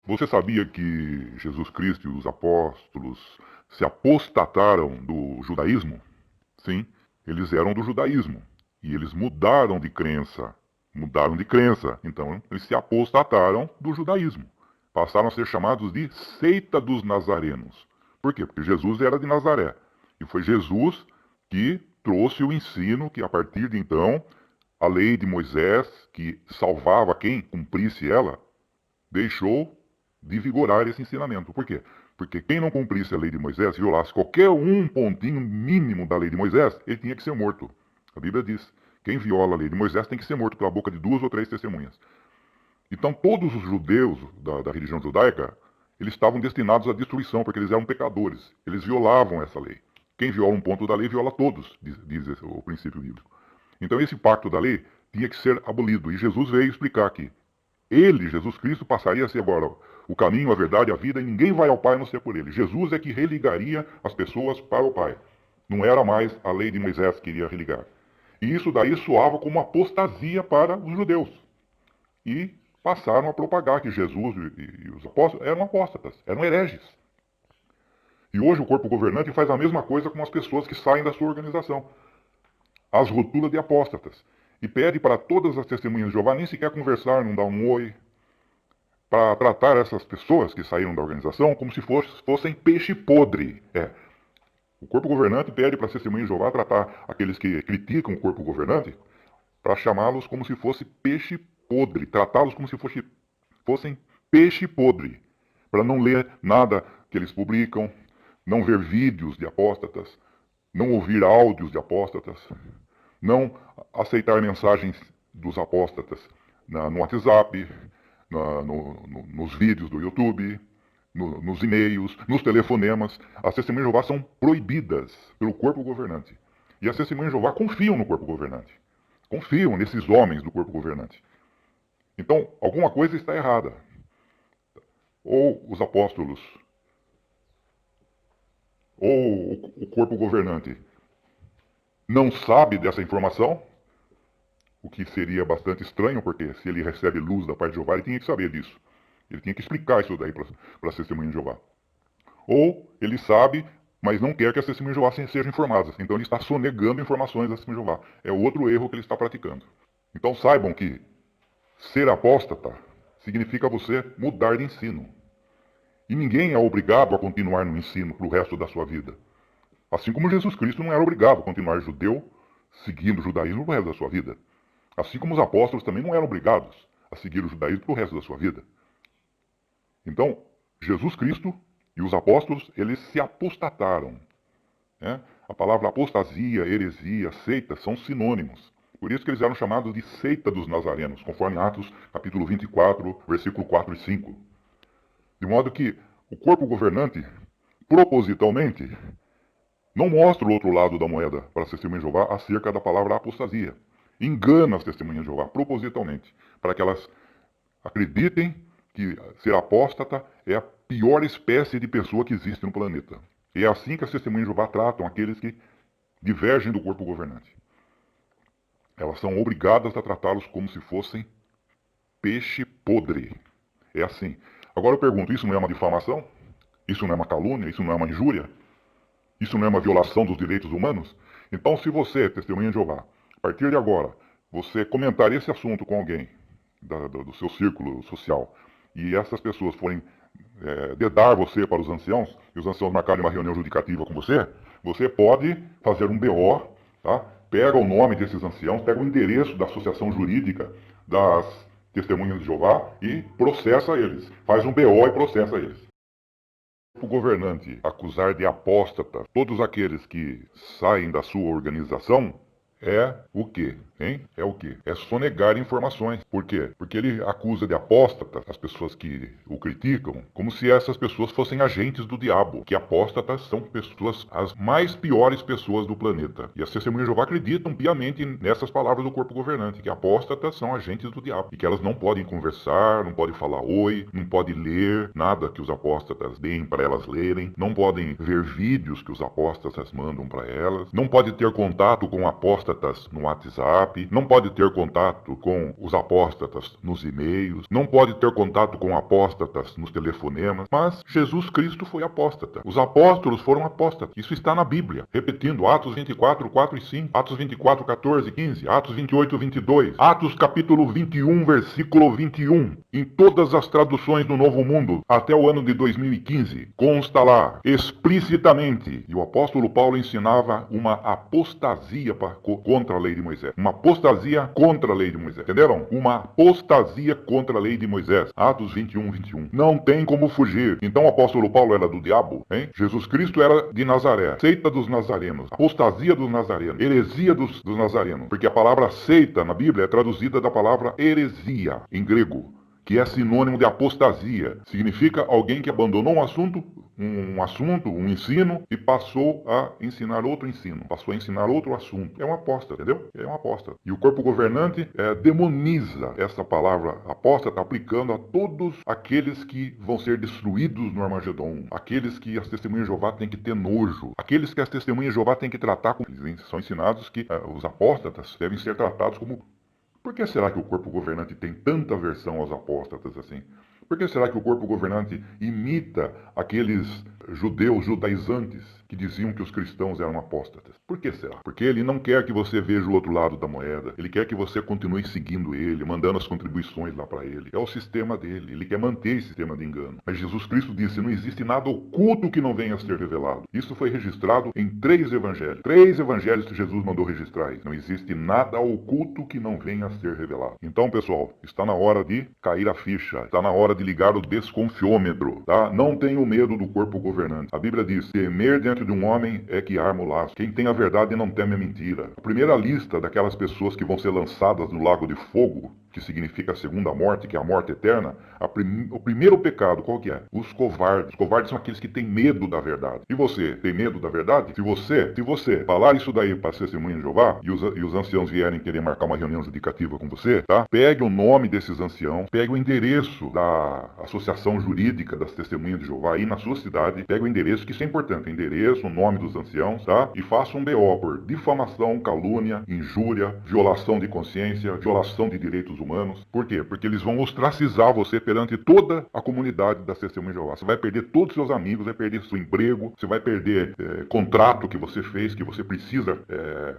Você sabia que Jesus Cristo e os apóstolos se apostataram do judaísmo? Sim, eles eram do judaísmo e eles mudaram de crença. Mudaram de crença. Então, eles se apostataram do judaísmo. Passaram a ser chamados de seita dos nazarenos. Por quê? Porque Jesus era de Nazaré. E foi Jesus que trouxe o ensino que, a partir de então, a lei de Moisés, que salvava quem cumprisse ela, deixou de vigorar esse ensinamento. Por quê? Porque quem não cumprisse a lei de Moisés, violasse qualquer um pontinho mínimo da lei de Moisés, ele tinha que ser morto. A Bíblia diz: quem viola a lei de Moisés tem que ser morto pela boca de 2 ou 3 testemunhas. Então todos os judeus da religião judaica, eles estavam destinados à destruição, porque eles eram pecadores. Eles violavam essa lei. Quem viola um ponto da lei, viola todos, diz o princípio bíblico. Então esse pacto da lei tinha que ser abolido. E Jesus veio explicar que ele, Jesus Cristo, passaria a ser agora o caminho, a verdade, a vida, e ninguém vai ao Pai a não ser por ele. Jesus é que religaria as pessoas para o Pai. Não era mais a lei de Moisés que iria religar. E isso daí soava como uma apostasia para os judeus. E passaram a propagar que Jesus e os apóstolos eram apóstatas, eram hereges. E hoje o corpo governante faz a mesma coisa com as pessoas que saem da sua organização. As rotulas de apóstatas. E pede para todas as testemunhas de Jeová nem sequer conversar, não dar um oi, para tratar essas pessoas que saíram da organização como se fossem peixe podre. O corpo governante pede para as testemunhas de Jeová tratar aqueles que criticam o corpo governante para chamá-los como se fosse peixe podre, tratá-los como se fossem peixe podre, para não ler nada que eles publicam, não ver vídeos de apóstatas, não ouvir áudios de apóstatas, não aceitar mensagens dos apóstatas no WhatsApp, nos vídeos do YouTube, nos e-mails, nos telefonemas. As testemunhas de Jeová são proibidas pelo corpo governante. E as testemunhas de Jeová confiam no corpo governante. Confiam nesses homens do corpo governante. Então, alguma coisa está errada. Ou os apóstolos, ou o corpo governante não sabe dessa informação, o que seria bastante estranho, porque se ele recebe luz da parte de Jeová, ele tinha que saber disso. Ele tinha que explicar isso daí para as testemunhas de Jeová. Ou ele sabe, mas não quer que as testemunhas de Jeová sejam informadas. Então ele está sonegando informações das testemunhas de Jeová. É outro erro que ele está praticando. Então saibam que ser apóstata significa você mudar de ensino. E ninguém é obrigado a continuar no ensino para o resto da sua vida. Assim como Jesus Cristo não era obrigado a continuar judeu, seguindo o judaísmo para o resto da sua vida. Assim como os apóstolos também não eram obrigados a seguir o judaísmo para o resto da sua vida. Então, Jesus Cristo e os apóstolos, eles se apostataram. Né? A palavra apostasia, heresia, seita são sinônimos. Por isso que eles eram chamados de seita dos nazarenos, conforme Atos capítulo 24, versículo 4 e 5. De modo que o corpo governante, propositalmente, não mostra o outro lado da moeda para as testemunhas de Jeová acerca da palavra apostasia. Engana as testemunhas de Jeová, propositalmente, para que elas acreditem que ser apóstata é a pior espécie de pessoa que existe no planeta. E é assim que as testemunhas de Jeová tratam aqueles que divergem do corpo governante. Elas são obrigadas a tratá-los como se fossem peixe podre. É assim. Agora eu pergunto, isso não é uma difamação? Isso não é uma calúnia? Isso não é uma injúria? Isso não é uma violação dos direitos humanos? Então, se você, testemunha de Jeová, a partir de agora, você comentar esse assunto com alguém do seu círculo social, e essas pessoas forem dedar você para os anciãos, e os anciãos marcarem uma reunião judicativa com você, você pode fazer um BO, tá? Pega o nome desses anciãos, pega o endereço da associação jurídica das testemunhas de Jeová e processa eles. Faz um BO e processa eles. O governante acusar de apóstata todos aqueles que saem da sua organização é o quê? Hein? É o quê? É sonegar informações. Por quê? Porque ele acusa de apóstata as pessoas que o criticam, como se essas pessoas fossem agentes do diabo. Que apóstatas são pessoas, as mais piores pessoas do planeta. E as testemunhas de Jeová acreditam piamente nessas palavras do corpo governante, que apóstatas são agentes do diabo. E que elas não podem conversar, não podem falar oi, não podem ler nada que os apóstatas deem para elas lerem, não podem ver vídeos que os apóstatas mandam para elas, não podem ter contato com apóstatas no WhatsApp, WhatsApp, não pode ter contato com os apóstatas nos e-mails, não pode ter contato com apóstatas nos telefonemas, mas Jesus Cristo foi apóstata. Os apóstolos foram apóstatas. Isso está na Bíblia. Repetindo, Atos 24, 4 e 5, Atos 24, 14 e 15, Atos 28, 22, Atos capítulo 21, versículo 21. Em todas as traduções do Novo Mundo, até o ano de 2015, consta lá, explicitamente, e o apóstolo Paulo ensinava uma apostasia contra a lei de Moisés. Uma apostasia contra a lei de Moisés. Entenderam? Uma apostasia contra a lei de Moisés. Atos 21, 21. Não tem como fugir. Então o apóstolo Paulo era do diabo, hein? Jesus Cristo era de Nazaré. Seita dos nazarenos. Apostasia dos nazarenos. Heresia dos nazarenos. Porque a palavra seita na Bíblia é traduzida da palavra heresia, em grego, que é sinônimo de apostasia. Significa alguém que abandonou um ensino e passou a ensinar outro ensino, passou a ensinar outro assunto. É um apóstata, entendeu? É um apóstata. E o corpo governante demoniza essa palavra apóstata, aplicando a todos aqueles que vão ser destruídos no Armagedon, aqueles que as testemunhas de Jeová têm que ter nojo, aqueles que as testemunhas de Jeová têm que tratar como... Eles são ensinados que os apóstatas devem ser tratados como... Por que será que o corpo governante tem tanta aversão aos apóstatas assim? Por que será que o corpo governante imita aqueles judeus judaizantes que diziam que os cristãos eram apóstatas? Por que será? Porque ele não quer que você veja o outro lado da moeda. Ele quer que você continue seguindo ele, mandando as contribuições lá para ele. É o sistema dele. Ele quer manter esse sistema de engano. Mas Jesus Cristo disse, não existe nada oculto que não venha a ser revelado. Isso foi registrado em 3 evangelhos. 3 evangelhos que Jesus mandou registrar. Não existe nada oculto que não venha a ser revelado. Então, pessoal, está na hora de cair a ficha. Está na hora de ligar o desconfiômetro, tá? Não tenho medo do corpo governante. A Bíblia diz, temer diante de um homem é que arma o laço. Quem tem a verdade não teme a mentira. A primeira lista daquelas pessoas que vão ser lançadas no lago de fogo, que significa a segunda morte, que é a morte eterna, o primeiro pecado, qual que é? Os covardes. Os covardes são aqueles que têm medo da verdade. E você, tem medo da verdade? Se você falar isso daí para testemunha de Jeová, e os anciãos vierem querer marcar uma reunião judicativa com você, tá? Pegue o nome desses anciãos, pegue o endereço da associação jurídica das testemunhas de Jeová aí na sua cidade, pegue o endereço, que isso é importante, o endereço, o nome dos anciãos, tá? E faça um BO por difamação, calúnia, injúria, violação de consciência, violação de direitos humanos. Por quê? Porque eles vão ostracizar você perante toda a comunidade das testemunhas de Jeová. Você vai perder todos os seus amigos, vai perder seu emprego, você vai perder contrato que você fez, que você precisa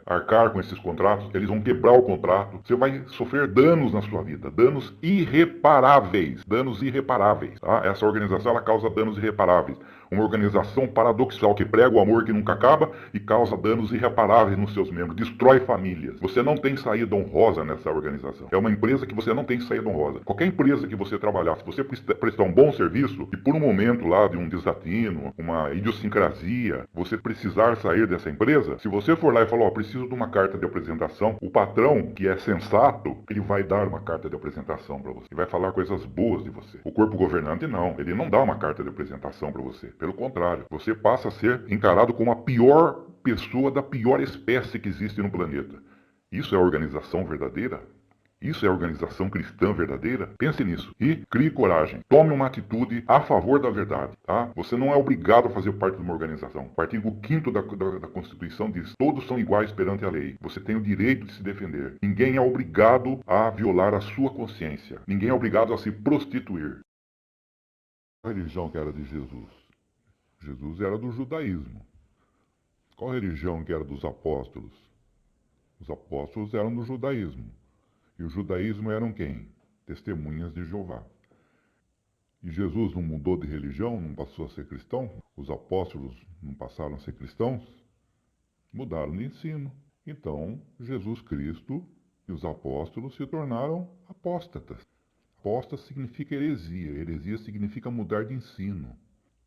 arcar com esses contratos. Eles vão quebrar o contrato. Você vai sofrer danos na sua vida, danos irreparáveis. Danos irreparáveis. Tá? Essa organização ela causa danos irreparáveis. Uma organização paradoxal que prega o amor que nunca acaba e causa danos irreparáveis nos seus membros, destrói famílias. Você não tem saída honrosa nessa organização. É uma empresa que você não tem saída honrosa. Qualquer empresa que você trabalhar, se você prestar um bom serviço e por um momento lá de um desatino, uma idiosincrasia, você precisar sair dessa empresa, se você for lá e falar, ó, preciso de uma carta de apresentação, o patrão, que é sensato, ele vai dar uma carta de apresentação para você. Ele vai falar coisas boas de você. O corpo governante não. Ele não dá uma carta de apresentação para você. Pelo contrário, você passa a ser encarado como a pior pessoa da pior espécie que existe no planeta. Isso é organização verdadeira? Isso é organização cristã verdadeira? Pense nisso e crie coragem. Tome uma atitude a favor da verdade. Tá? Você não é obrigado a fazer parte de uma organização. O artigo 5º da Constituição diz: todos são iguais perante a lei. Você tem o direito de se defender. Ninguém é obrigado a violar a sua consciência. Ninguém é obrigado a se prostituir. Qual religião que era de Jesus? Jesus era do judaísmo. Qual religião que era dos apóstolos? Os apóstolos eram do judaísmo. E o judaísmo eram quem? Testemunhas de Jeová. E Jesus não mudou de religião, não passou a ser cristão? Os apóstolos não passaram a ser cristãos? Mudaram de ensino. Então, Jesus Cristo e os apóstolos se tornaram apóstatas. Apóstata significa heresia. Heresia significa mudar de ensino.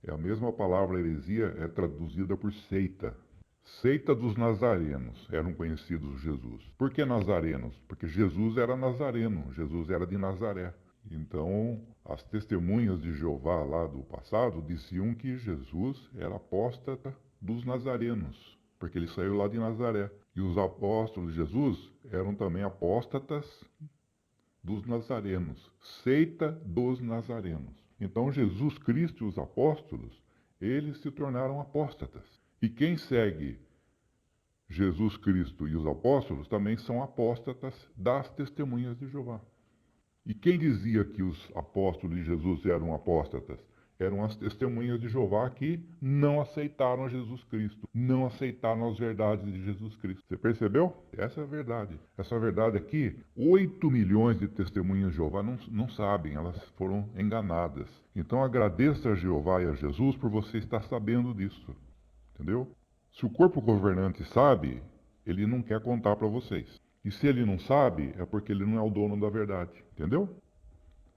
É a mesma palavra heresia, é traduzida por seita. Seita dos nazarenos eram conhecidos Jesus. Por que nazarenos? Porque Jesus era nazareno, Jesus era de Nazaré. Então, as testemunhas de Jeová lá do passado diziam que Jesus era apóstata dos nazarenos, porque ele saiu lá de Nazaré. E os apóstolos de Jesus eram também apóstatas dos nazarenos, seita dos nazarenos. Então, Jesus Cristo e os apóstolos, eles se tornaram apóstatas. E quem segue Jesus Cristo e os apóstolos também são apóstatas das testemunhas de Jeová. E quem dizia que os apóstolos de Jesus eram apóstatas? Eram as testemunhas de Jeová que não aceitaram Jesus Cristo, não aceitaram as verdades de Jesus Cristo. Você percebeu? Essa é a verdade. Essa verdade aqui, 8 milhões de testemunhas de Jeová não sabem, elas foram enganadas. Então agradeça a Jeová e a Jesus por você estar sabendo disso. Entendeu? Se o corpo governante sabe, ele não quer contar para vocês. E se ele não sabe, é porque ele não é o dono da verdade. Entendeu?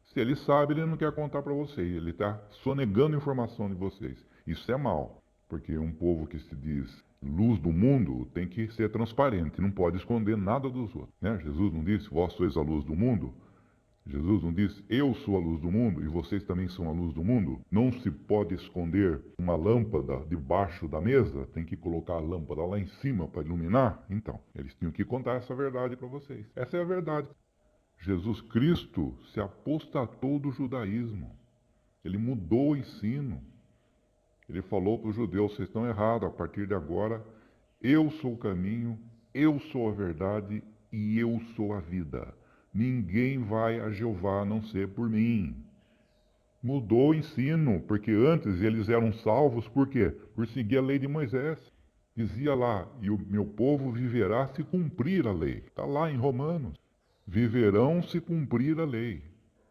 Se ele sabe, ele não quer contar para vocês. Ele está sonegando informação de vocês. Isso é mal, porque um povo que se diz luz do mundo tem que ser transparente, não pode esconder nada dos outros. Né? Jesus não disse, vós sois a luz do mundo? Jesus não disse, eu sou a luz do mundo e vocês também são a luz do mundo? Não se pode esconder uma lâmpada debaixo da mesa, tem que colocar a lâmpada lá em cima para iluminar? Então, eles tinham que contar essa verdade para vocês. Essa é a verdade. Jesus Cristo se apostatou do judaísmo. Ele mudou o ensino. Ele falou para os judeus, vocês estão errados, a partir de agora, eu sou o caminho, eu sou a verdade e eu sou a vida. Ninguém vai a Jeová a não ser por mim. Mudou o ensino, porque antes eles eram salvos, por quê? Por seguir a lei de Moisés. Dizia lá, e o meu povo viverá se cumprir a lei. Está lá em Romanos. Viverão se cumprir a lei.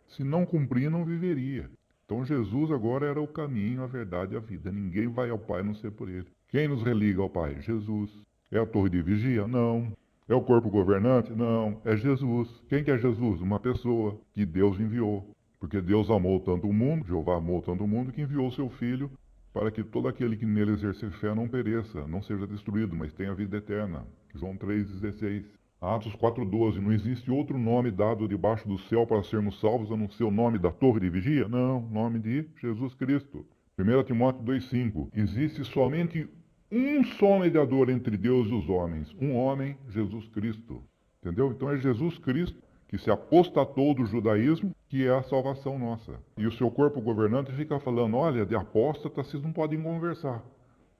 Se não cumprir, não viveria. Então Jesus agora era o caminho, a verdade e a vida. Ninguém vai ao Pai a não ser por ele. Quem nos religa ao Pai? Jesus. É a torre de vigia? Não. É o corpo governante? Não. É Jesus. Quem que é Jesus? Uma pessoa que Deus enviou. Porque Deus amou tanto o mundo, Jeová amou tanto o mundo, que enviou seu Filho para que todo aquele que nele exercer fé não pereça, não seja destruído, mas tenha vida eterna. João 3,16. Atos 4,12. Não existe outro nome dado debaixo do céu para sermos salvos a não ser o nome da torre de vigia? Não, nome de Jesus Cristo. 1 Timóteo 2,5. Existe somente um só mediador entre Deus e os homens. Um homem, Jesus Cristo. Entendeu? Então é Jesus Cristo que se apostatou do judaísmo, que é a salvação nossa. E o seu corpo governante fica falando, olha, de apóstata vocês não podem conversar.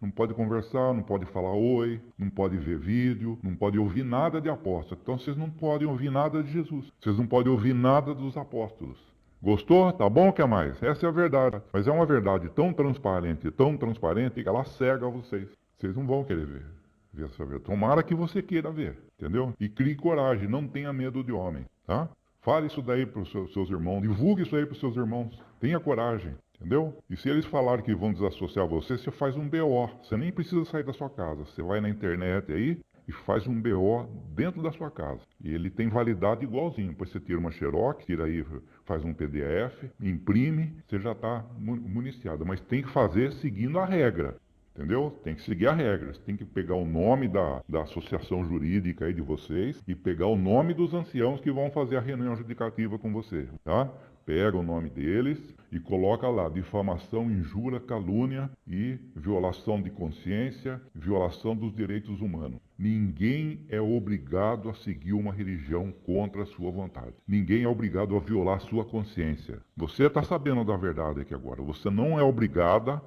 Não pode conversar, não pode falar oi, não pode ver vídeo, não pode ouvir nada de apóstolo. Então vocês não podem ouvir nada de Jesus. Vocês não podem ouvir nada dos apóstolos. Gostou? Tá bom, quer mais? Essa é a verdade. Mas é uma verdade tão transparente que ela cega vocês. Vocês não vão querer ver essa verdade. Tomara que você queira ver, entendeu? E crie coragem, não tenha medo de homem, tá? Fale isso daí para os seus irmãos, divulgue isso aí para os seus irmãos. Tenha coragem. Entendeu? E se eles falarem que vão desassociar você, você faz um BO. Você nem precisa sair da sua casa. Você vai na internet aí e faz um BO dentro da sua casa. E ele tem validade igualzinho. Depois você tira uma xerox, tira aí, faz um PDF, imprime, você já está municiado. Mas tem que fazer seguindo a regra. Entendeu? Tem que seguir a regra. Você tem que pegar o nome da associação jurídica aí de vocês e pegar o nome dos anciãos que vão fazer a reunião judicativa com você, tá? Pega o nome deles e coloca lá difamação, injúria, calúnia e violação de consciência, violação dos direitos humanos. Ninguém é obrigado a seguir uma religião contra a sua vontade. Ninguém é obrigado a violar a sua consciência. Você está sabendo da verdade aqui agora. Você não é obrigado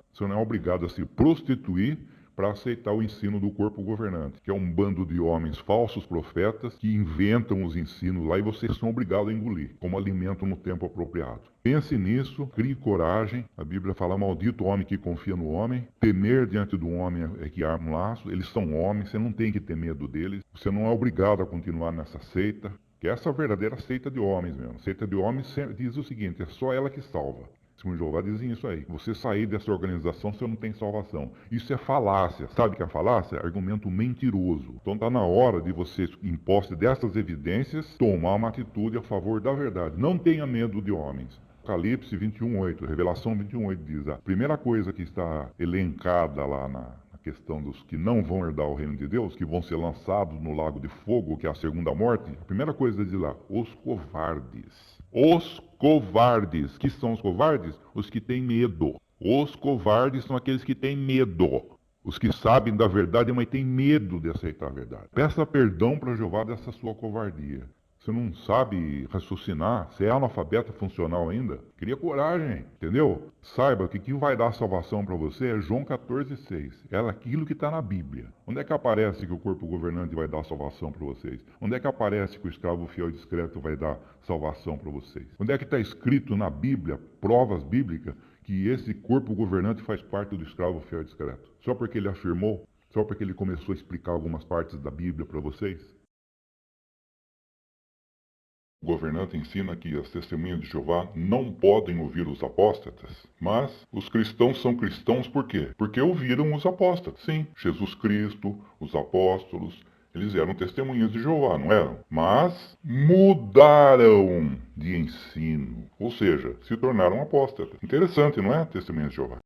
a se prostituir para aceitar o ensino do corpo governante, que é um bando de homens falsos profetas que inventam os ensinos lá e vocês são obrigados a engolir, como alimento no tempo apropriado. Pense nisso, crie coragem. A Bíblia fala, maldito o homem que confia no homem. Temer diante do homem é que arma um laço. Eles são homens, você não tem que ter medo deles. Você não é obrigado a continuar nessa seita, que essa é a verdadeira seita de homens mesmo. Seita de homens diz o seguinte, é só ela que salva. Segundo Jeová dizem isso aí. Você sair dessa organização, você não tem salvação. Isso é falácia. Sabe o que é falácia? Argumento mentiroso. Então está na hora de você, em posse dessas evidências, tomar uma atitude a favor da verdade. Não tenha medo de homens. Apocalipse 21:8, Revelação 21:8 diz, a primeira coisa que está elencada lá na questão dos que não vão herdar o reino de Deus, que vão ser lançados no lago de fogo, que é a segunda morte, a primeira coisa diz lá, os covardes. Os covardes. Que são os covardes? Os que têm medo. Os covardes são aqueles que têm medo. Os que sabem da verdade, mas têm medo de aceitar a verdade. Peça perdão para Jeová dessa sua covardia. Você não sabe raciocinar, você é analfabeto funcional ainda? Cria coragem, entendeu? Saiba que o que vai dar salvação para você é João 14,6. É aquilo que está na Bíblia. Onde é que aparece que o corpo governante vai dar salvação para vocês? Onde é que aparece que o escravo fiel e discreto vai dar salvação para vocês? Onde é que está escrito na Bíblia, provas bíblicas, que esse corpo governante faz parte do escravo fiel e discreto? Só porque ele afirmou? Só porque ele começou a explicar algumas partes da Bíblia para vocês? O governante ensina que as testemunhas de Jeová não podem ouvir os apóstatas, mas os cristãos são cristãos por quê? Porque ouviram os apóstatas. Sim, Jesus Cristo, os apóstolos, eles eram testemunhas de Jeová, não eram? Mas mudaram de ensino, ou seja, se tornaram apóstatas. Interessante, não é? Testemunhas de Jeová.